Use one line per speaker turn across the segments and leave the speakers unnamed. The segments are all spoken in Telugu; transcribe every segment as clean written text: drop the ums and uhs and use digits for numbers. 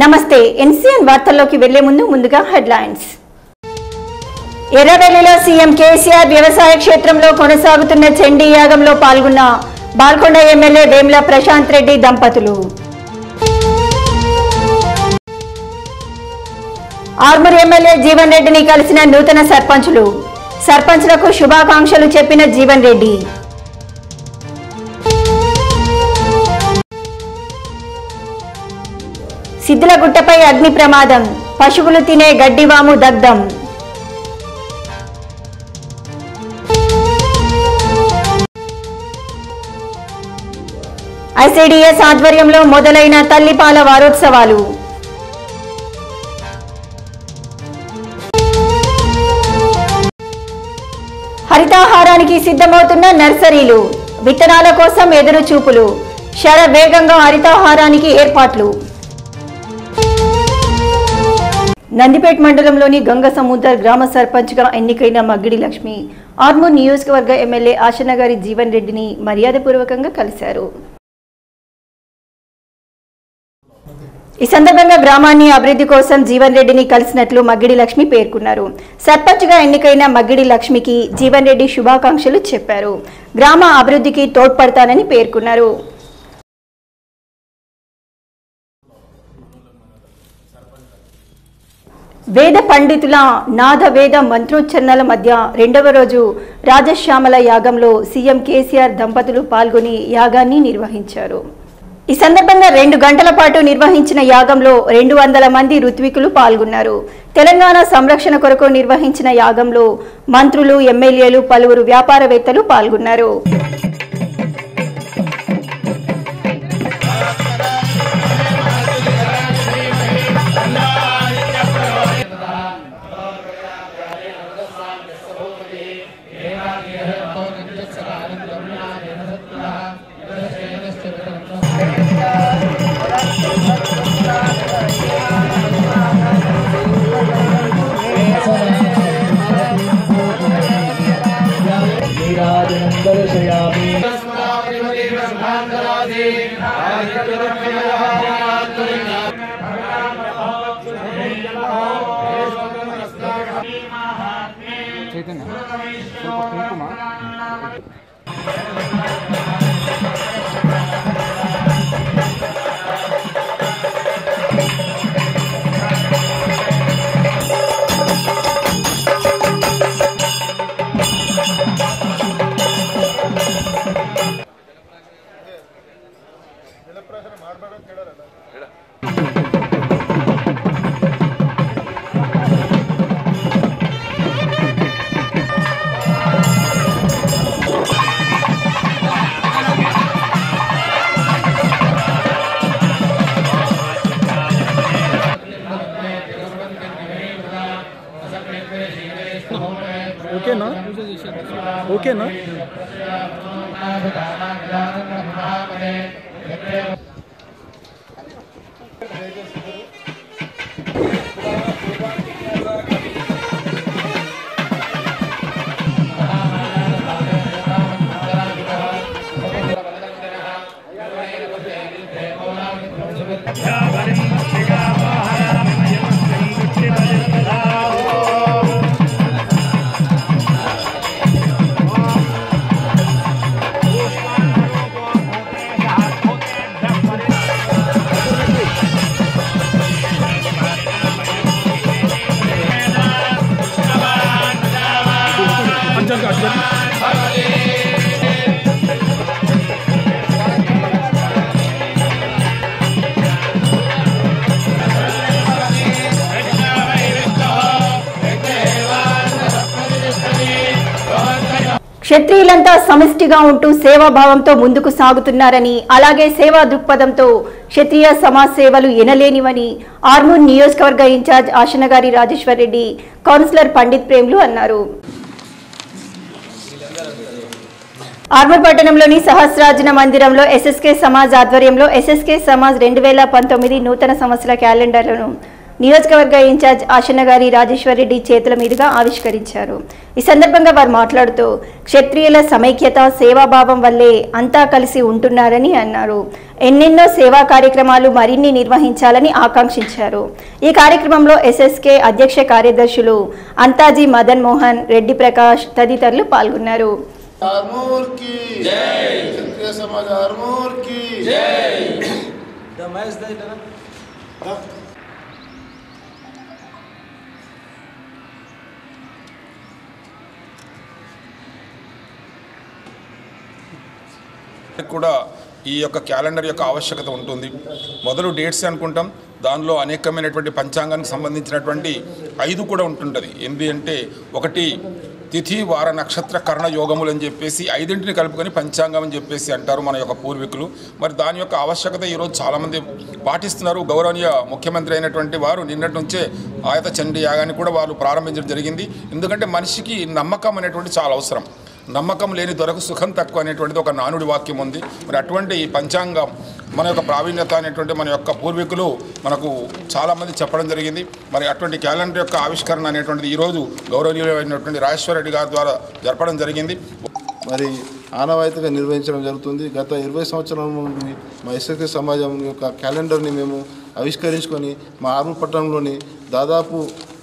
నమస్తే ఎన్సీఎన్ వార్తల్లోకి వెళ్లే ముందుగా హెడ్లైన్స్. ఎర్రవెల్లిలో సీఎం కేసీఆర్ వ్యవసాయ క్షేత్రంలో కొనసాగుతున్న చండీ యాగంలో పాల్గొన్న బాల్కొండ ఎమ్మెల్యే వేముల ప్రశాంత్ రెడ్డి దంపతులు. ఆర్మూర్ ఎమ్మెల్యే జీవన్ రెడ్డిని కలిసిన నూతన సర్పంచులు. సర్పంచ్లకు శుభాకాంక్షలు చెప్పిన జీవన్ రెడ్డి. సిద్దులగుట్టపై అగ్ని ప్రమాదం, పశువులు తినే గడ్డివాము దగ్ధం. ఐసీడీఎస్ ఆధ్వర్యంలో మొదలైన తల్లిపాల వారోత్సవాలు. హరితాహారానికి సిద్ధమవుతున్న నర్సరీలు, విత్తనాల కోసం ఎదురు చూపులు, శరవేగంగా హరితాహారానికి ఏర్పాట్లు. నందిపేట్ మండలంలోని గంగసముద్ర గ్రామ సర్పంచ్గా ఎన్నికైన మగ్గిడి లక్ష్మి ఆర్మూర్ నియోజకవర్గ ఎమ్మెల్యే ఆశనగారి జీవన్ రెడ్డిని మర్యాదపూర్వకంగా కలిశారు. ఈ సందర్భంగా గ్రామాన్ని అభివృద్ధి కోసం జీవన్ రెడ్డిని కలిసినట్లు మగ్గిడి లక్ష్మి పేర్కొన్నారు. సర్పంచ్గా ఎన్నికైన మగ్గిడి లక్ష్మికి జీవన్ రెడ్డి శుభాకాంక్షలు చెప్పారు. గ్రామ అభివృద్ధికి తోడ్పడతానని పేర్కొన్నారు. వేద పండితుల నాద వేద మంత్రోచ్చరణల మధ్య రెండవ రోజు రాజశ్యామల యాగంలో సీఎం కేసీఆర్ దంపతులు పాల్గొని యాగాన్ని నిర్వహించారు. ఈ సందర్భంగా 2 గంటల పాటు నిర్వహించిన యాగంలో 200 మంది ఋత్వికులు పాల్గొన్నారు. తెలంగాణ సంరక్షణ కొరకు నిర్వహించిన యాగంలో మంత్రులు, ఎమ్మెల్యేలు, పలువురు వ్యాపారవేత్తలు పాల్గొన్నారు.
ఓకేనా
క్షత్రియులంతా సమిష్టిగా ఉంటూ సేవాభావంతో ముందుకు సాగుతున్నారని, అలాగే సేవా దృక్పథంతో క్షత్రియ సమాజ్ సేవలు ఎనలేనివని ఆర్మూర్ నియోజకవర్గ ఇన్ఛార్జ్ ఆశనగారి రాజేశ్వర్ రెడ్డి, కౌన్సిలర్ పండిత్ ప్రేమ్లు అన్నారు. ఆర్మూర్ పట్టణంలోని సహస్రార్జున మందిరంలో ఎస్ఎస్కే సమాజ్ ఆధ్వర్యంలో ఎస్ఎస్కే సమాజ్ 2019 నూతన సంవత్సర క్యాలెండర్లను నియోజకవర్గ ఇన్ఛార్జ్ ఆశనగారి రాజేశ్వరరెడ్డి చేతుల మీదుగా ఆవిష్కరించారు. ఈ సందర్భంగా వారు మాట్లాడుతూ క్షత్రియుల సమైక్యత సేవాభావం వల్లే అంతా కలిసి ఉంటున్నారని అన్నారు. ఎన్నెన్నో సేవా కార్యక్రమాలు మరిన్ని నిర్వహించాలని ఆకాంక్షించారు. ఈ కార్యక్రమంలో ఎస్ఎస్కే అధ్యక్ష కార్యదర్శులు అంతాజీ మదన్ మోహన్, రెడ్డి ప్రకాష్ తదితరులు పాల్గొన్నారు.
కూడా ఈ యొక్క క్యాలెండర్ యొక్క ఆవశ్యకత ఉంటుంది. మొదలు డేట్స్ అనుకుంటాం, దానిలో అనేకమైనటువంటి పంచాంగానికి సంబంధించినటువంటి 5 కూడా ఉంటుంటుంది. ఏంటి అంటే 1 తిథి వార నక్షత్ర కర్ణ యోగములు అని చెప్పేసి 5ంటిని కలుపుకొని పంచాంగం అని చెప్పేసి అంటారు మన యొక్క పూర్వీకులు. మరి దాని యొక్క ఆవశ్యకత ఈరోజు చాలామంది పాటిస్తున్నారు. గౌరవనీయ ముఖ్యమంత్రి అయినటువంటి వారు నిన్నటి నుంచే ఆయత చండీ యాగాన్ని కూడా వాళ్ళు ప్రారంభించడం జరిగింది. ఎందుకంటే మనిషికి నమ్మకం అనేటువంటి చాలా అవసరం. నమ్మకం లేని దొరకు సుఖం తక్కువ అనేటువంటిది ఒక నానుడి వాక్యం ఉంది. మరి అటువంటి ఈ పంచాంగం మన యొక్క ప్రావీణ్యత అనేటువంటి మన యొక్క పూర్వీకులు మనకు చాలామంది చెప్పడం జరిగింది. మరి అటువంటి క్యాలెండర్ యొక్క ఆవిష్కరణ అనేటువంటిది ఈరోజు గౌరవనీయులైనటువంటి రాజేశ్వరరెడ్డి గారి ద్వారా జరపడం జరిగింది.
మరి ఆనవాయితీగా నిర్వహించడం జరుగుతుంది. గత 20 సంవత్సరాల నుండి మా ఎస్ఎస్కే సమాజం యొక్క క్యాలెండర్ని మేము ఆవిష్కరించుకొని మా ఆర్మూర్ పట్టణంలోని దాదాపు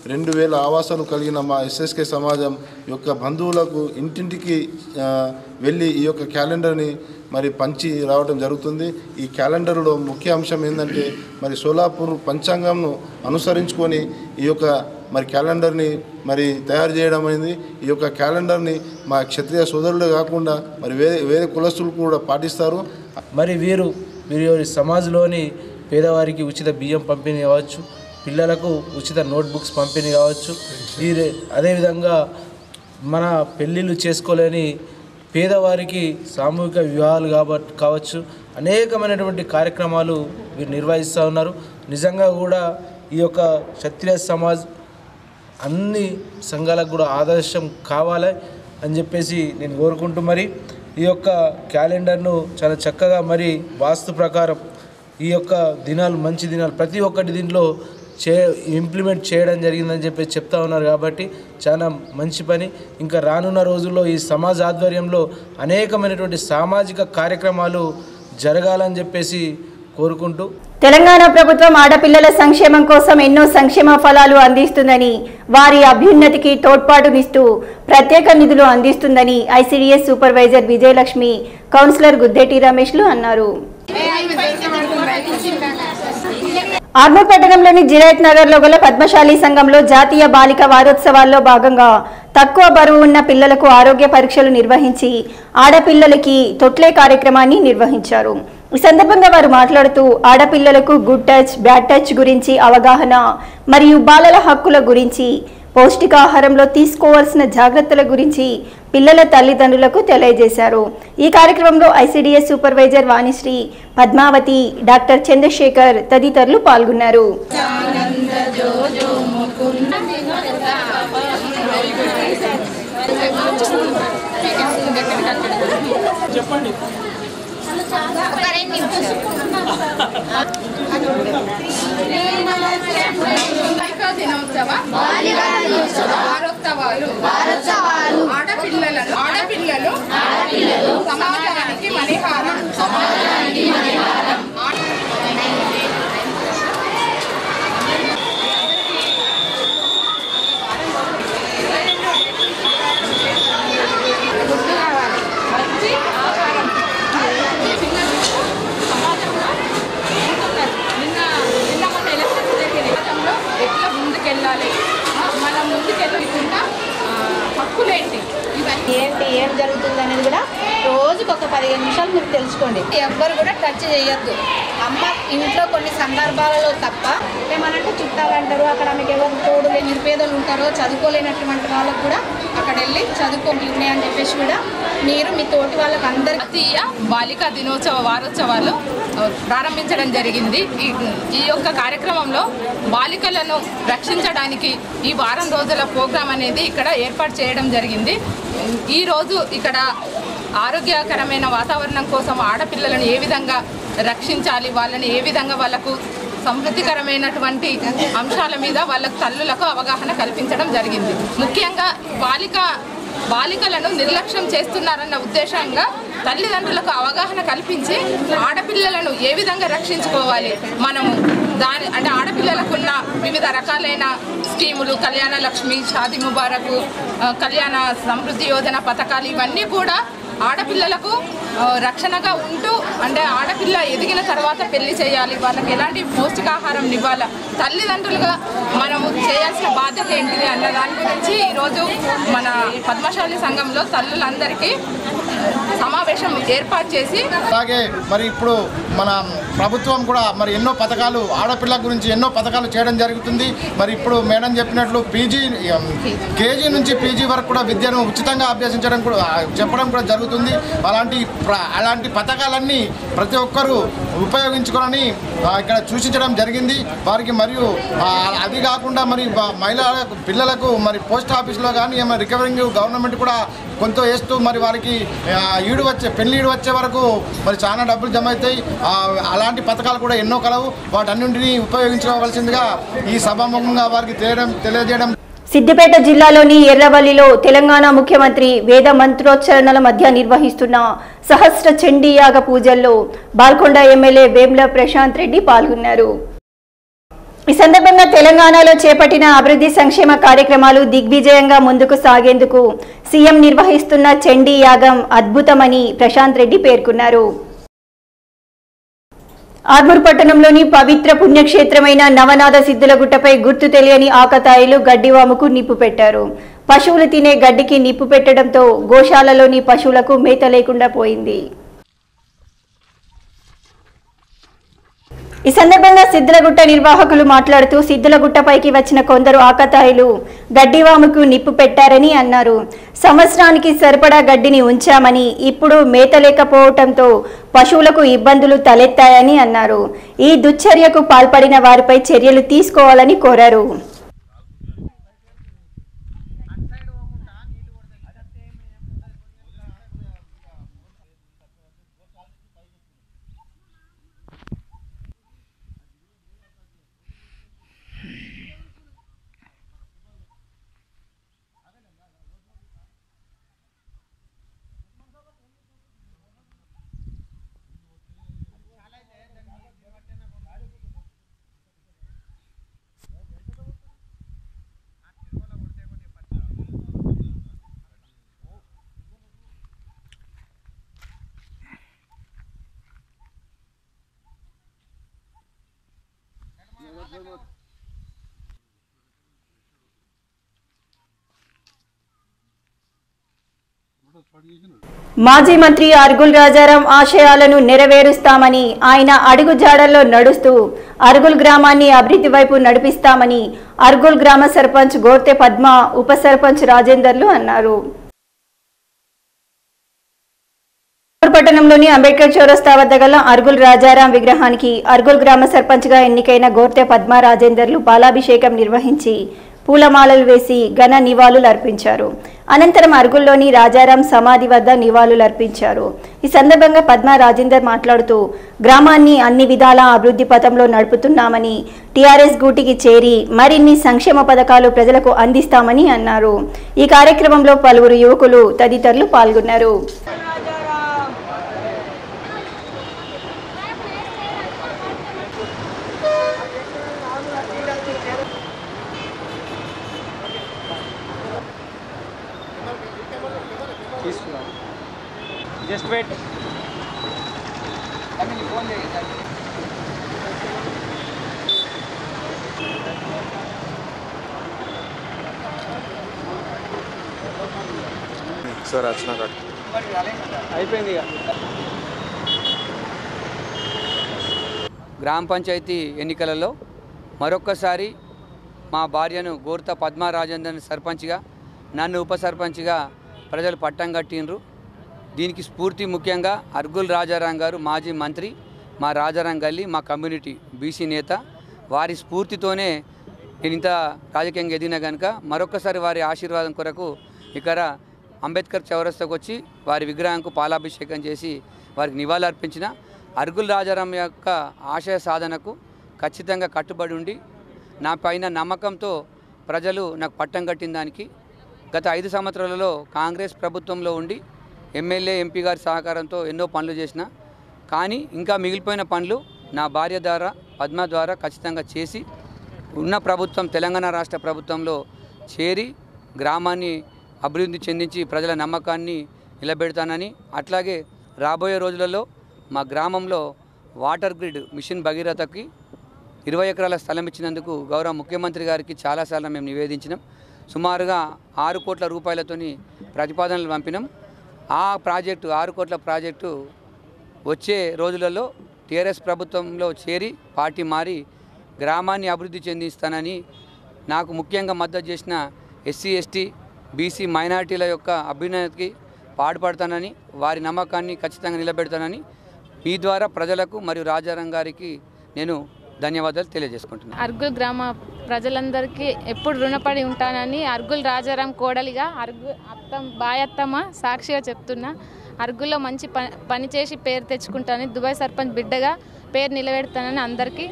2000 ఆవాసాలు కలిగిన మా ఎస్ఎస్కే సమాజం యొక్క బంధువులకు ఇంటింటికి వెళ్ళి ఈ యొక్క క్యాలెండర్ని మరి పంచి రావడం జరుగుతుంది. ఈ క్యాలెండర్లో ముఖ్య అంశం ఏంటంటే మరి సోలాపూర్ పంచాంగంను అనుసరించుకొని ఈ యొక్క మరి క్యాలెండర్ని మరి తయారు చేయడం అయింది. ఈ యొక్క క్యాలెండర్ని మా క్షత్రియ సోదరులే కాకుండా మరి వేరే కులస్తులు కూడా పాటిస్తారు.
మరి వీరి సమాజంలోని పేదవారికి ఉచిత బియ్యం పంపిణీ కావచ్చు, పిల్లలకు ఉచిత నోట్బుక్స్ పంపిణీ కావచ్చు, అదేవిధంగా మన పెళ్ళిళ్ళు చేసుకోలేని పేదవారికి సామూహిక వివాహాలు కావచ్చు, అనేకమైనటువంటి కార్యక్రమాలు వీరు నిర్వహిస్తూ ఉన్నారు. నిజంగా కూడా ఈ యొక్క క్షత్రియ సమాజ్ అన్ని సంఘాలకు కూడా ఆదర్శం కావాలి అని చెప్పేసి నేను కోరుకుంటూ మరి ఈ యొక్క క్యాలెండర్ను చాలా చక్కగా మరి వాస్తు ప్రకారం ఈ యొక్క దినాలు మంచి దినాలు ప్రతి ఒక్కటి దీంట్లో ఇంప్లిమెంట్ చేయడం జరిగిందని చెప్పి చెప్తా ఉన్నారు. కాబట్టి చాలా మంచి పని. ఇంకా రానున్న రోజుల్లో ఈ సమాజ ఆధ్వర్యంలో అనేకమైనటువంటి సామాజిక కార్యక్రమాలు జరగాలని చెప్పేసి కోరుకుంటూ
తెలంగాణ ప్రభుత్వం ఆడపిల్లల సంక్షేమం కోసం ఎన్నో సంక్షేమ ఫలాలు అందిస్తుందని, వారి అభ్యున్నతికి తోడ్పాటునిస్తూ ప్రత్యేక నిధులు అందిస్తుందని ICDS supervisor Vijayalakshmi, councillor Guddeti రమేష్లు అన్నారు. ఆర్మూర్ పట్టణంలోని జిరాయత్ నగర్లో గల పద్మశాలి సంఘంలో జాతీయ బాలిక వారోత్సవాల్లో భాగంగా తక్కువ బరువు ఉన్న పిల్లలకు ఆరోగ్య పరీక్షలు నిర్వహించి ఆడపిల్లలకి తొట్లే కార్యక్రమాన్ని నిర్వహించారు. ఈ సందర్భంగా వారు మాట్లాడుతూ ఆడపిల్లలకు గుడ్ టచ్, బ్యాడ్ టచ్ గురించి అవగాహన మరియు బాలల హక్కుల గురించి, పౌష్టికాహారంలో తీసుకోవాల్సిన జాగ్రత్తల గురించి పిల్లల తల్లిదండ్రులకు తెలియజేశారు. ఈ కార్యక్రమంలో ICDS supervisor Vanishri, Padmavathi, doctor Chandrasekhar తదితరులు పాల్గొన్నారు.
ఆడపిల్లలు సమాజానికి మణిహారం. ఎట్లా ముందుకెళ్ళాలి, మనం ముందుకెళ్ళకుండా హక్కులేంటి,
ఏం జరుగుతుంది అనేది కూడా రోజుకు ఒక 15 నిమిషాలు మీరు తెలుసుకోండి.
ఎవ్వరు కూడా టచ్ చేయొద్దు.
అమ్మ ఇంట్లో కొన్ని సందర్భాలలో తప్ప ఏమనంటే చుట్టాలు అంటారు, అక్కడ మీకు ఎవరు తోడు లేని నిరుపేదలు ఉంటారో, చదువుకోలేనటువంటి వాళ్ళకు కూడా అక్కడ వెళ్ళి చదువుకోండి ఉన్నాయని చెప్పేసి కూడా మీరు మీ తోటి వాళ్ళకి అందరికీ
జాతీయ బాలికా దినోత్సవ వారోత్సవాలు ప్రారంభించడం జరిగింది. ఈ యొక్క కార్యక్రమంలో బాలికలను రక్షించడానికి ఈ వారం రోజుల ప్రోగ్రాం అనేది ఇక్కడ ఏర్పాటు చేయడం జరిగింది. ఈరోజు ఇక్కడ ఆరోగ్యకరమైన వాతావరణం కోసం ఆడపిల్లలను ఏ విధంగా రక్షించాలి, వాళ్ళని ఏ విధంగా వాళ్ళకు సమృద్ధికరమైనటువంటి అంశాల మీద వాళ్ళకు తల్లులకు అవగాహన కల్పించడం జరిగింది. ముఖ్యంగా బాలికలను నిర్లక్ష్యం చేస్తున్నారన్న ఉద్దేశంగా తల్లిదండ్రులకు అవగాహన కల్పించి ఆడపిల్లలను ఏ విధంగా రక్షించుకోవాలి మనము అంటే ఆడపిల్లలకున్న వివిధ రకాలైన స్కీములు, కళ్యాణ లక్ష్మి, షాదీ ముబారక్, కళ్యాణ సమృద్ధి యోజన పథకాలు ఇవన్నీ కూడా ఆడపిల్లలకు రక్షణగా ఉంటూ అంటే ఆడపిల్ల ఎదిగిన తర్వాత పెళ్లి చేయాలి, వాళ్ళకి ఎలాంటి పౌష్టికాహారం ఇవ్వాలి, తల్లిదండ్రులుగా మనము చేయాల్సిన బాధ్యత ఏంటిది అన్న దాని గురించి ఈరోజు మన పద్మశాలి సంఘంలో తల్లులందరికీ సమావేశం ఏర్పాటు చేసి
అలాగే మరి ఇప్పుడు మన ప్రభుత్వం కూడా మరి ఎన్నో పథకాలు ఆడపిల్ల గురించి ఎన్నో పథకాలు చేయడం జరుగుతుంది. మరి ఇప్పుడు మేడం చెప్పినట్లు కేజీ నుంచి పీజీ వరకు కూడా విద్యను ఉచితంగా అభ్యసించడం కూడా చెప్పడం కూడా జరుగుతుంది. అలాంటి పథకాలన్నీ ప్రతి ఒక్కరూ ఉపయోగించుకోవాలని ఇక్కడ సూచించడం జరిగింది వారికి. మరియు అది కాకుండా మరి పిల్లలకు మరి పోస్ట్ ఆఫీస్లో కానీ ఏమైనా రికవరింగ్ గవర్నమెంట్ కూడా కొంత వేస్తూ మరి వారికి పెళ్లి వచ్చే వరకు మరి చాలా డబ్బులు జమ అవుతాయి. అలాంటి పథకాలు కూడా ఎన్నో కలవు, వాటన్నింటినీ ఉపయోగించుకోవాల్సిందిగా ఈ సభాముఖంగా వారికి తెలియజేయడం.
సిద్దిపేట జిల్లాలోని ఎర్రవల్లిలో తెలంగాణ ముఖ్యమంత్రి వేద మంత్రోచ్చరణల మధ్య నిర్వహిస్తున్న సహస్ర చండీ యాగ పూజల్లో బాల్కొండ ఎమ్మెల్యే వేముల ప్రశాంత్ రెడ్డి పాల్గొన్నారు. ఈ సందర్భంగా తెలంగాణలో చేపట్టిన అభివృద్ధి సంక్షేమ కార్యక్రమాలు దిగ్విజయంగా ముందుకు సాగేందుకు సీఎం నిర్వహిస్తున్న చండీ యాగం అద్భుతమని ప్రశాంత్ రెడ్డి పేర్కొన్నారు. ఆర్మూర్ పట్టణంలోని పవిత్ర పుణ్యక్షేత్రమైన నవనాథ సిద్ధులగుట్టపై గుర్తు తెలియని ఆకతాయిలు గడ్డివాముకు నిప్పు పెట్టారు. పశువులు తినే గడ్డికి నిప్పు పెట్టడంతో గోశాలలోని పశువులకు మేత లేకుండా పోయింది. ఈ సందర్భంగా సిద్ధులగుట్ట నిర్వాహకులు మాట్లాడుతూ సిద్ధులగుట్టపైకి వచ్చిన కొందరు ఆకతాయిలు గడ్డివాముకు నిప్పు పెట్టారని అన్నారు. సంవత్సరానికి సరిపడా గడ్డిని ఉంచామని ఇప్పుడు మేత లేకపోవడంతో పశువులకు ఇబ్బందులు తలెత్తాయని అన్నారు. ఈ దుశ్చర్యకు పాల్పడిన వారిపై చర్యలు తీసుకోవాలని కోరారు. మాజీ మంత్రి అర్గుల్ రాజారాం ఆశయాలను నెరవేరుస్తామని, ఆయన అడుగు జాడల్లో నడుస్తూ అర్గుల్ గ్రామాన్ని అభివృద్ధి వైపు నడిపిస్తామని అర్గుల్ గ్రామ సర్పంచ్ గోర్తె పద్మ, ఉప సర్పంచ్ రాజేందర్లు అన్నారు. పట్టణంలోని అంబేద్కర్ చౌరస్తా వద్ద గల అర్గుల్ రాజారాం విగ్రహానికి అర్గుల్ గ్రామ సర్పంచ్గా ఎన్నికైన గోర్తె పద్మ, రాజేందర్లు పాలాభిషేకం నిర్వహించి పూలమాలలు వేసి ఘన నివాళులు అర్పించారు. అనంతరం అర్గుల్లోని రాజారాం సమాధి వద్ద నివాళులు అర్పించారు. ఈ సందర్భంగా పద్మ, రాజేందర్ మాట్లాడుతూ గ్రామాన్ని అన్ని విధాల అభివృద్ధి పథంలో నడుపుతున్నామని, టీఆర్ఎస్ గూటికి చేరి మరిన్ని సంక్షేమ పథకాలు ప్రజలకు అందిస్తామని అన్నారు. ఈ కార్యక్రమంలో పలువురు యువకులు తదితరులు పాల్గొన్నారు.
Just wait.
సార్ రచన కట్
అయిపోయింది. గ్రామ పంచాయతీ ఎన్నికలలో మరొక్కసారి మా భార్యను గోర్త పద్మ రాజేందర్ని సర్పంచ్గా, నన్ను ఉప సర్పంచ్గా ప్రజలు పట్టం కట్టిండ్రు. దీనికి స్ఫూర్తి ముఖ్యంగా అర్గుల్ రాజారాం గారు, మాజీ మంత్రి, మా రాజారాం గల్లీ, మా కమ్యూనిటీ బీసీ నేత, వారి స్ఫూర్తితోనే నేను ఇంత రాజకీయంగా ఎదిగిన కనుక మరొకసారి వారి ఆశీర్వాదం కొరకు ఇక్కడ అంబేద్కర్ చౌరస్తాకు వచ్చి వారి విగ్రహంకు పాలాభిషేకం చేసి వారికి నివాళులు అర్పించిన. అర్గుల్ రాజారాం యొక్క ఆశయ సాధనకు ఖచ్చితంగా కట్టుబడి ఉండి నా పైన నమ్మకంతో ప్రజలు నాకు పట్టం కట్టిన దానికి గత 5 సంవత్సరాలలో కాంగ్రెస్ ప్రభుత్వంలో ఉండి ఎమ్మెల్యే ఎంపీ గారి సహకారంతో ఎన్నో పనులు చేసిన, కానీ ఇంకా మిగిలిపోయిన పనులు నా భార్య ద్వారా పద్మ ద్వారా ఖచ్చితంగా చేసి ఉన్న ప్రభుత్వం తెలంగాణ రాష్ట్ర ప్రభుత్వంలో చేరి గ్రామాన్ని అభివృద్ధి చెందించి ప్రజల నమ్మకాన్ని నిలబెడతానని, అట్లాగే రాబోయే రోజులలో మా గ్రామంలో వాటర్ గ్రిడ్ మిషన్ భగీరథకి 20 ఎకరాల స్థలం ఇచ్చినందుకు గౌరవ ముఖ్యమంత్రి గారికి చాలాసార్లు మేము నివేదించినాం. సుమారుగా 6 కోట్ల రూపాయలతోని ప్రతిపాదనలు పంపినాం. ఆ ప్రాజెక్టు 6 కోట్ల ప్రాజెక్టు వచ్చే రోజులలో టీఆర్ఎస్ ప్రభుత్వంలో చేరి పార్టీ మారి గ్రామాన్ని అభివృద్ధి చెందిస్తానని, నాకు ముఖ్యంగా మద్దతు చేసిన ఎస్సీ ఎస్టీ బీసీ మైనారిటీల యొక్క అభ్యున్నతికి పాటుపడతానని, వారి నమ్మకాన్ని ఖచ్చితంగా నిలబెడతానని మీ ద్వారా ప్రజలకు మరియు రాజారాం గారికి నేను ధన్యవాదాలు తెలియజేసుకుంటున్నాను.
అర్గుల్ గ్రామ ప్రజలందరికీ ఎప్పుడు రుణపడి ఉంటానని అర్గుల్ రాజారాం కోడలిగా బాయత్తమ్మ సాక్షిగా చెప్తున్నా. అర్గుల్లో మంచి పని చేసి పేరు తెచ్చుకుంటానని, దుబాయ్ సర్పంచ్ బిడ్డగా పేరు నిలబెడతానని అందరికీ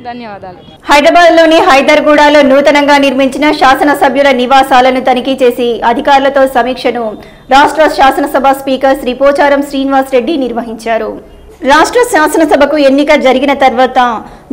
ధన్యవాదాలు.
హైదరాబాద్లోని హైదర్గూడలో నూతనంగా నిర్మించిన శాసనసభ్యుల నివాసాలను తనిఖీ చేసి అధికారులతో సమీక్షను రాష్ట్ర శాసనసభ స్పీకర్ శ్రీ పోచారం శ్రీనివాస్ రెడ్డి నిర్వహించారు. రాష్ట్ర శాసనసభకు ఎన్నిక జరిగిన తర్వాత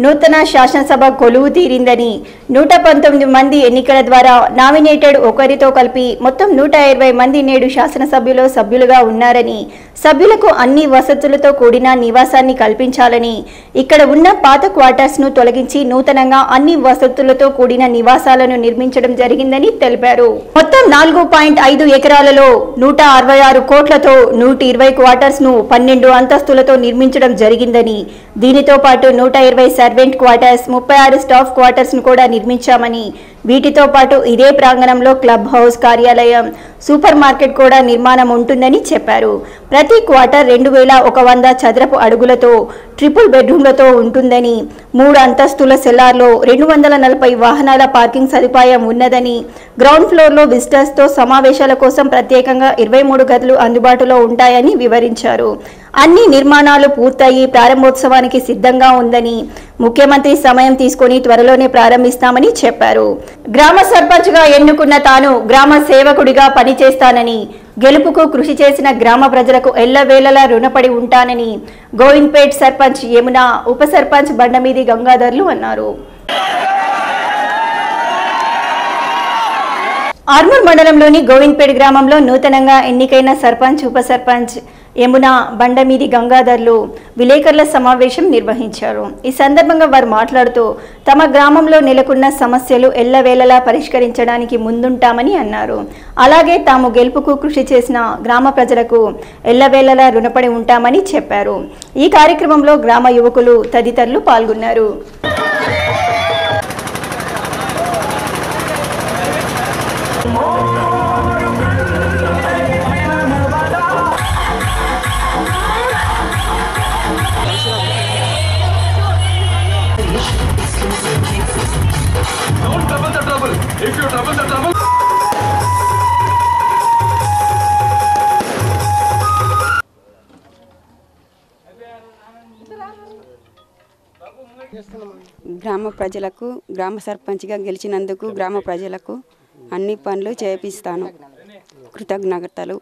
నూతన శాసనసభ కొలువు తీరిందని, 119 మంది ఎన్నికల ద్వారా నామినేటెడ్ ఒకరితో కలిపి మొత్తం 120 మంది నేడు శాసనసభ్యులు సభ్యులుగా ఉన్నారని, సభ్యులకు అన్ని వసతులతో కూడిన నివాసాన్ని కల్పించాలని, ఇక్కడ ఉన్న పాత క్వార్టర్స్ను తొలగించి నూతనంగా అన్ని వసతులతో కూడిన నివాసాలను నిర్మించడం జరిగిందని తెలిపారు. మొత్తం 4.5 ఎకరాలలో 166 కోట్లతో 120 క్వార్టర్స్ను 12 అంతస్తులతో నిర్మించడం జరిగిందని, దీనితో పాటు 120 సర్వెంట్ క్వార్టర్స్, 36 స్టాఫ్ క్వార్టర్స్ ను కూడా నిర్మించామని, వీటితో పాటు ఇదే ప్రాంగణంలో క్లబ్ హౌస్, కార్యాలయం, సూపర్ మార్కెట్ కూడా నిర్మాణం ఉంటుందని చెప్పారు. ప్రతి క్వార్టర్ 2100 చదరపు అడుగులతో ట్రిపుల్ బెడ్రూమ్లతో ఉంటుందని, 3 అంతస్తుల సెల్లార్లో 240 వాహనాల పార్కింగ్ సదుపాయం ఉన్నదని, గ్రౌండ్ ఫ్లోర్లో విజిటర్స్తో సమావేశాల కోసం ప్రత్యేకంగా 23 గదులు అందుబాటులో ఉంటాయని వివరించారు. అన్ని నిర్మాణాలు పూర్తయి ప్రారంభోత్సవానికి సిద్ధంగా ఉందని, ముఖ్యమంత్రి సమయం తీసుకొని త్వరలోనే ప్రారంభిస్తామని చెప్పారు. గ్రామ సర్పంచ్గా ఎన్నుకున్న తాను గ్రామ సేవకుడిగా పనిచేస్తానని, గెలుపుకు కృషి చేసిన గ్రామ ప్రజలకు ఎల్లవేళలా రుణపడి ఉంటానని గోవింద్పేట్ సర్పంచ్ యమున, ఉప సర్పంచ్ బండమీది గంగాధర్లు అన్నారు. ఆర్మూర్ మండలంలోని గోవింద్పేట్ గ్రామంలో నూతనంగా ఎన్నికైన సర్పంచ్, ఉప సర్పంచ్ యమున, బండమీది గంగాధర్లు విలేకరుల సమావేశం నిర్వహించారు. ఈ సందర్భంగా వారు మాట్లాడుతూ తమ గ్రామంలో నెలకొన్న సమస్యలు ఎల్లవేళలా పరిష్కరించడానికి ముందుంటామని అన్నారు. అలాగే తాము గెలుపుకు కృషి చేసిన గ్రామ ప్రజలకు ఎల్లవేళలా రుణపడి ఉంటామని చెప్పారు. ఈ కార్యక్రమంలో గ్రామ యువకులు తదితరులు పాల్గొన్నారు.
గ్రామ ప్రజలకు, గ్రామ సర్పంచ్గా గెలిచినందుకు గ్రామ ప్రజలకు అన్ని పనులు చేపిస్తాను. కృతజ్ఞతలు.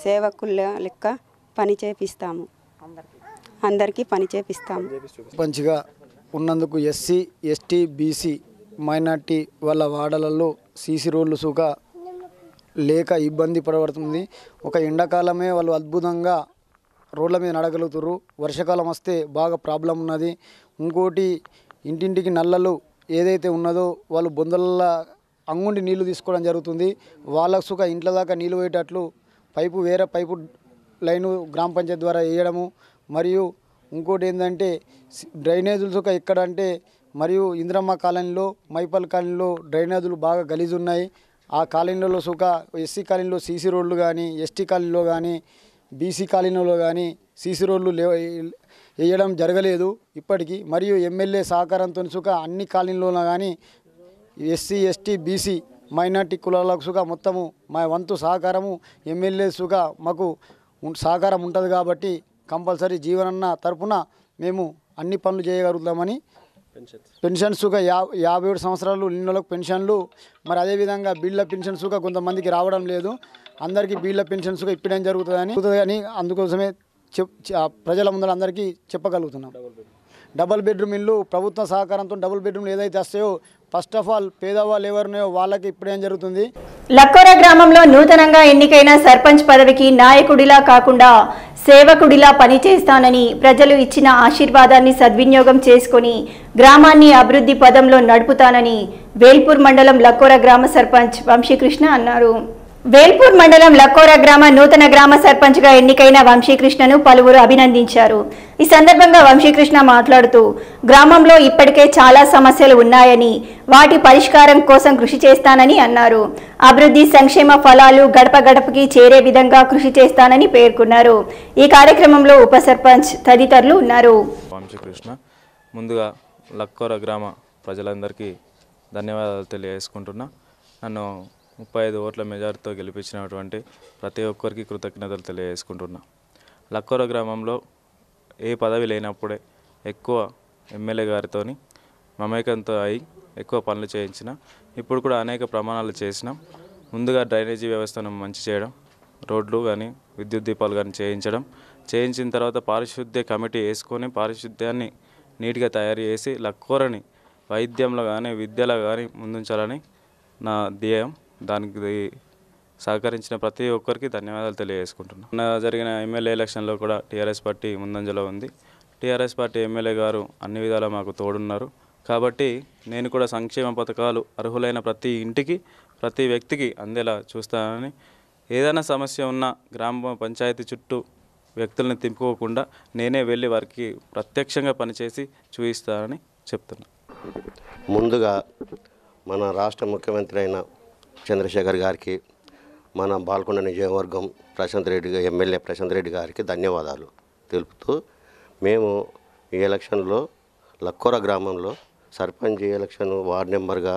సేవకుల లెక్క పని చేపిస్తాము. అందరికీ పని చేపిస్తాము.
సర్పంచ్గా ఉన్నందుకు ఎస్సీ ఎస్టీ బీసీ మైనార్టీ వాళ్ళ వాడలలో సీసీ రోడ్లు సుఖ లేక ఇబ్బంది పడబడుతుంది. ఒక ఎండాకాలమే వాళ్ళు అద్భుతంగా రోడ్ల మీద నడగలుగుతారు. వర్షాకాలం వస్తే బాగా ప్రాబ్లం ఉన్నది. ఇంకోటి ఇంటింటికి నల్లలు ఏదైతే ఉన్నదో వాళ్ళు బొందల అంగుండి నీళ్లు తీసుకోవడం జరుగుతుంది. వాళ్ళకు సుఖ ఇంట్ల దాకా నీళ్ళు పోయేటట్లు వేరే పైపు లైను గ్రామ పంచాయతీ ద్వారా వేయడము. మరియు ఇంకోటి ఏంటంటే డ్రైనేజులు సుఖ ఎక్కడంటే మరియు ఇంద్రమ్మ కాలనీలో, మైపల్ కాలనీలో డ్రైనేజులు బాగా గలీజు ఉన్నాయి. ఆ కాలనీలలో సుఖ ఎస్సీ కాలనీలో సీసీ రోడ్లు కానీ, ఎస్టీ కాలనీలో కానీ, బీసీ కాలనీలో కానీ సీసీ రోడ్లు వేయడం జరగలేదు ఇప్పటికీ. మరియు ఎమ్మెల్యే సహకారంతో సుఖ అన్ని కాలనీలోనూ కానీ ఎస్సీ ఎస్టీ బీసీ మైనార్టీ కులాలకు సుఖ మొత్తము మా వంతు సహకారము ఎమ్మెల్యే సుఖ మాకు సహకారం ఉంటుంది. కాబట్టి కంపల్సరీ జీవనన్న తరపున మేము అన్ని పనులు చేయగలుగుతామని పెన్షన్స్గా 57 సంవత్సరాలు నిన్నలకు పెన్షన్లు మరి అదేవిధంగా బీళ్ళ పెన్షన్స్గా కొంతమందికి రావడం లేదు. అందరికీ బీళ్ళ పెన్షన్స్గా ఇప్పడం జరుగుతుందని అందుకోసమే ప్రజల ముందర అందరికీ చెప్పగలుగుతున్నాం. డబుల్ బెడ్రూమ్ ఇల్లు ప్రభుత్వ సహకారంతో డబుల్ బెడ్రూమ్లు ఏదైతే వస్తాయో ఫస్ట్ ఆఫ్ ఆల్ పేదవాళ్ళు ఎవరున్నాయో వాళ్ళకి ఇప్పుడేం జరుగుతుంది.
లక్కోర గ్రామంలో నూతనంగా ఎన్నికైన సర్పంచ్ పదవికి నాయకుడిలా కాకుండా సేవకుడిలా పనిచేస్తానని ప్రజలు ఇచ్చిన ఆశీర్వాదాన్ని సద్వినియోగం చేసుకుని గ్రామాన్ని అభివృద్ధి పదంలో నడుపుతానని వేల్పూర్ మండలం లక్కోర గ్రామ సర్పంచ్ వంశీకృష్ణ అన్నారు. వేల్పూర్ మండలం లక్కోర గ్రామ నూతన గ్రామ సర్పంచ్గా ఎన్నికైన వంశీకృష్ణను పలువురు అభినందించారు. ఈ సందర్భంగా వంశీకృష్ణ మాట్లాడుతూ గ్రామంలో ఇప్పటికే చాలా సమస్యలు ఉన్నాయని వాటి పరిష్కారం కోసం కృషి చేస్తానని అన్నారు. అభివృద్ధి సంక్షేమ ఫలాలు గడప గడపకి చేరే విధంగా కృషి చేస్తానని పేర్కొన్నారు. ఈ కార్యక్రమంలో ఉప సర్పంచ్ తదితరులు ఉన్నారు.
వంశీకృష్ణ ముందుగా లక్కోర గ్రామ ప్రజలందరికీ ధన్యవాదాలు తెలియజేసుకుంటున్నా. నన్ను 35 ఓట్ల మెజార్టీతో గెలిపించినటువంటి ప్రతి ఒక్కరికి కృతజ్ఞతలు తెలియజేసుకుంటున్నా. లక్కోర గ్రామంలో ఏ పదవి లేనప్పుడే ఎక్కువ ఎమ్మెల్యే గారితో మమేకంతో అయి ఎక్కువ పనులు చేయించిన. ఇప్పుడు కూడా అనేక ప్రమాణాలు చేసినాం. ముందుగా డ్రైనేజీ వ్యవస్థను మంచి చేయడం, రోడ్లు కానీ విద్యుత్ దీపాలు కానీ చేయించిన తర్వాత పారిశుద్ధ్య కమిటీ వేసుకొని పారిశుద్ధ్యాన్ని నీట్గా తయారు చేసి లక్కోరని వైద్యంలో కానీ విద్యలో కానీ ముందుంచాలని నా ధ్యేయం. దానికి సహకరించిన ప్రతి ఒక్కరికి ధన్యవాదాలు తెలియజేసుకుంటున్నాను. జరిగిన ఎమ్మెల్యే ఎలక్షన్లో కూడా టీఆర్ఎస్ పార్టీ ముందంజలో ఉంది. టీఆర్ఎస్ పార్టీ ఎమ్మెల్యే గారు అన్ని విధాలా మాకు తోడున్నారు. కాబట్టి నేను కూడా సంక్షేమ పథకాలు అర్హులైన ప్రతి ఇంటికి ప్రతి వ్యక్తికి అందేలా చూస్తానని, ఏదైనా సమస్య ఉన్నా గ్రామ పంచాయతీ చుట్టూ వ్యక్తులను తిప్పుకోకుండా నేనే వెళ్ళి వారికి ప్రత్యక్షంగా పనిచేసి చూపిస్తానని చెప్తున్నాను.
ముందుగా మన రాష్ట్ర ముఖ్యమంత్రి అయిన చంద్రశేఖర్ గారికి, మన బాల్కొండ నియోజకవర్గం ఎమ్మెల్యే ప్రశాంత్ రెడ్డి గారికి ధన్యవాదాలు తెలుపుతూ, మేము ఈ ఎలక్షన్లో లక్కోర గ్రామంలో సర్పంచ్ ఎలక్షన్ వార్డు మెంబర్గా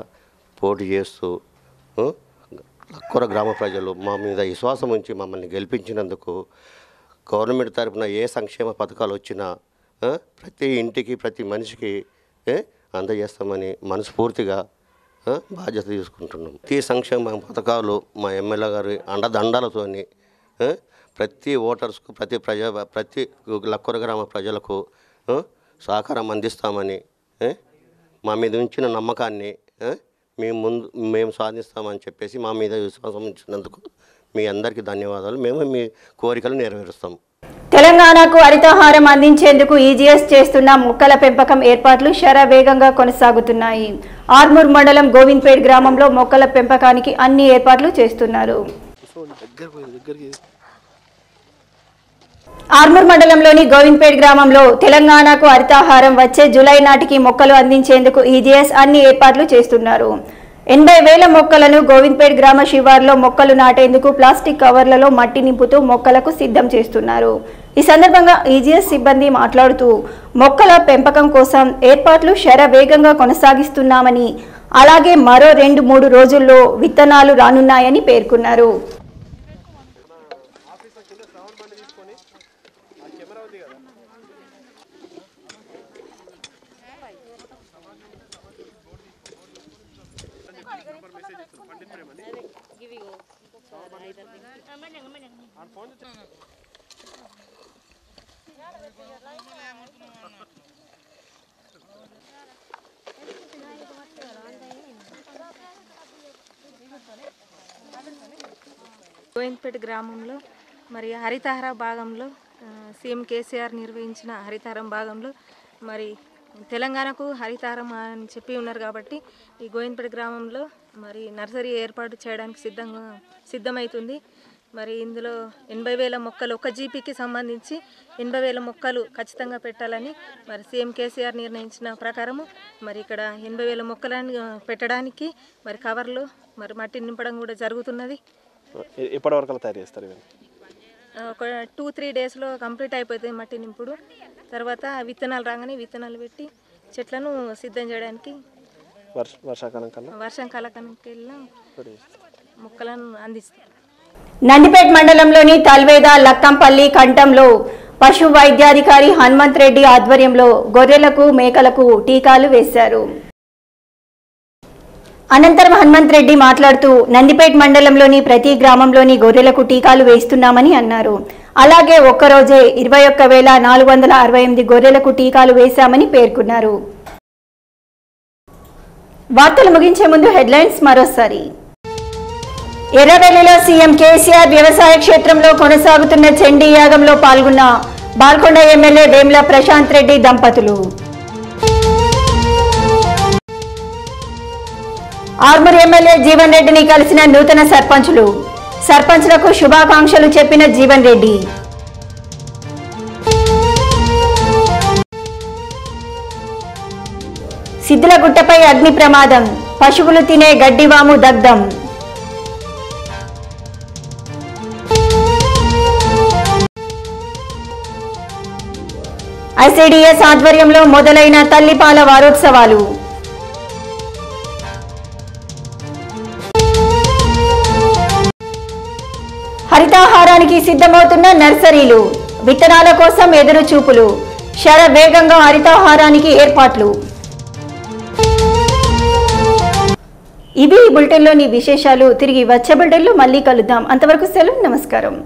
పోటీ చేస్తూ లక్కోర గ్రామ ప్రజలు మా మీద విశ్వాసం ఉంచి మమ్మల్ని గెలిపించినందుకు గవర్నమెంట్ తరఫున ఏ సంక్షేమ పథకాలు వచ్చినా ప్రతి ఇంటికి ప్రతి మనిషికి అందజేస్తామని మనస్ఫూర్తిగా బాధ్యత తీసుకుంటున్నాం. ఈ సంక్షేమ పథకాలు మా ఎమ్మెల్యే గారి అండదండలతోని ప్రతి ఓటర్స్కు ప్రతి లక్కోర గ్రామ ప్రజలకు సహకారం అందిస్తామని, మా మీద ఉంచిన నమ్మకాన్ని మేము సాధిస్తామని చెప్పేసి మా మీద విశ్వాసం ఉంచినందుకు మీ అందరికీ ధన్యవాదాలు. మేము మీ కోరికలు నెరవేరుస్తాం.
తెలంగాణకు హరితహారం అందించేందుకు ఈజీఎస్ చేస్తున్న మొక్కల పెంపకం ఏర్పాట్లు శరవేగంగా కొనసాగుతున్నాయి. ఆర్మూర్ మండలం గోవింద్పేట్ గ్రామంలో మొక్కల పెంపకానికి అన్ని ఏర్పాట్లు చేస్తున్నారు. ఆర్మూర్ మండలంలోని గోవింద్పేట్ గ్రామంలో తెలంగాణకు హరితహారం వచ్చే జూలై నాటికి మొక్కలు అందించేందుకు ఈజీఎస్ అన్ని ఏర్పాట్లు చేస్తున్నారు. 80,000 మొక్కలను గోవింద్పేట్ గ్రామ శివార్లో మొక్కలు నాటేందుకు ప్లాస్టిక్ కవర్లలో మట్టి నింపుతూ మొక్కలకు సిద్ధం చేస్తున్నారు. ఈ సందర్భంగా ఈజీఎస్ సిబ్బంది మాట్లాడుతూ మొక్కల పెంపకం కోసం ఏర్పాట్లు శరవేగంగా కొనసాగిస్తున్నామని, అలాగే మరో 2-3 రోజుల్లో విత్తనాలు రానున్నాయని పేర్కొన్నారు.
గోవింద్పేట గ్రామంలో మరి హరితహార భాగంలో సీఎం కేసీఆర్ నిర్వహించిన హరితహారం భాగంలో మరి తెలంగాణకు హరితహారం అని చెప్పి ఉన్నారు. కాబట్టి ఈ గోవింద్పేట గ్రామంలో మరి నర్సరీ ఏర్పాటు చేయడానికి సిద్ధమవుతుంది. మరి ఇందులో 80,000 మొక్కలు, ఒక జీపీకి సంబంధించి 80,000 మొక్కలు ఖచ్చితంగా పెట్టాలని మరి సీఎం కేసీఆర్ నిర్ణయించిన ప్రకారము మరి ఇక్కడ 80,000 మొక్కలను పెట్టడానికి మరి కవర్లు మరి మట్టి నింపడం కూడా జరుగుతున్నది.
ఎప్పటివరకు తయారు చేస్తారు?
ఒక 2-3 డేస్లో కంప్లీట్ అయిపోతుంది మట్టి నింపుడు. తర్వాత విత్తనాలు రాగానే విత్తనాలు పెట్టి చెట్లను సిద్ధం చేయడానికి వర్షాకాలం మొక్కలను అందిస్తారు.
నందిపేట్ మండలంలోని తల్వేద, లక్కంపల్లి, కంఠంలో పశు వైద్యాధికారి హనుమంత్ రెడ్డి ఆధ్వర్యంలో గొర్రెలకు మేకలకు టీకాలు వేశారు. అనంతరం హనుమంత్ రెడ్డి మాట్లాడుతూ నందిపేట్ మండలంలోని ప్రతి గ్రామంలోని గొర్రెలకు టీకాలు వేస్తున్నామని అన్నారు. అలాగే ఒక్కరోజే 21,468 గొర్రెలకు టీకాలు వేశామని పేర్కొన్నారు. వార్తలు ముగించే ముందు హెడ్లైన్స్ మరోసారి. ఎర్రవెల్లిలో సీఎం కేసీఆర్ వ్యవసాయ క్షేత్రంలో కొనసాగుతున్న చండీ యాగంలో పాల్గొన్న బాల్కొండ ఎమ్మెల్యే వేముల ప్రశాంత్ రెడ్డి దంపతులు. ఆర్మూర్ ఎమ్మెల్యే జీవన్ రెడ్డిని కలిసిన నూతన సర్పంచ్లకు శుభాకాంక్షలు చెప్పిన జీవన్ రెడ్డి. సిద్దులగుట్టపై అగ్ని ప్రమాదం, పశువులు తినే గడ్డివాము దగ్ధం. ఐసీడీఎస్ ఆధ్వర్యంలో మొదలైన తల్లిపాల వారోత్సవాలు. హరితాహారానికి సిద్ధమవుతున్న నర్సరీలు, విత్తనాల కోసం ఎదురు చూపులు, శరవేగంగా హరితాహారానికి ఏర్పాట్లు. ఇవి ఈ బులెటిన్లోని విశేషాలు. తిరిగి వచ్చే బులెటిన్లో మళ్ళీ కలుద్దాం. అంతవరకు సెలవు, నమస్కారం.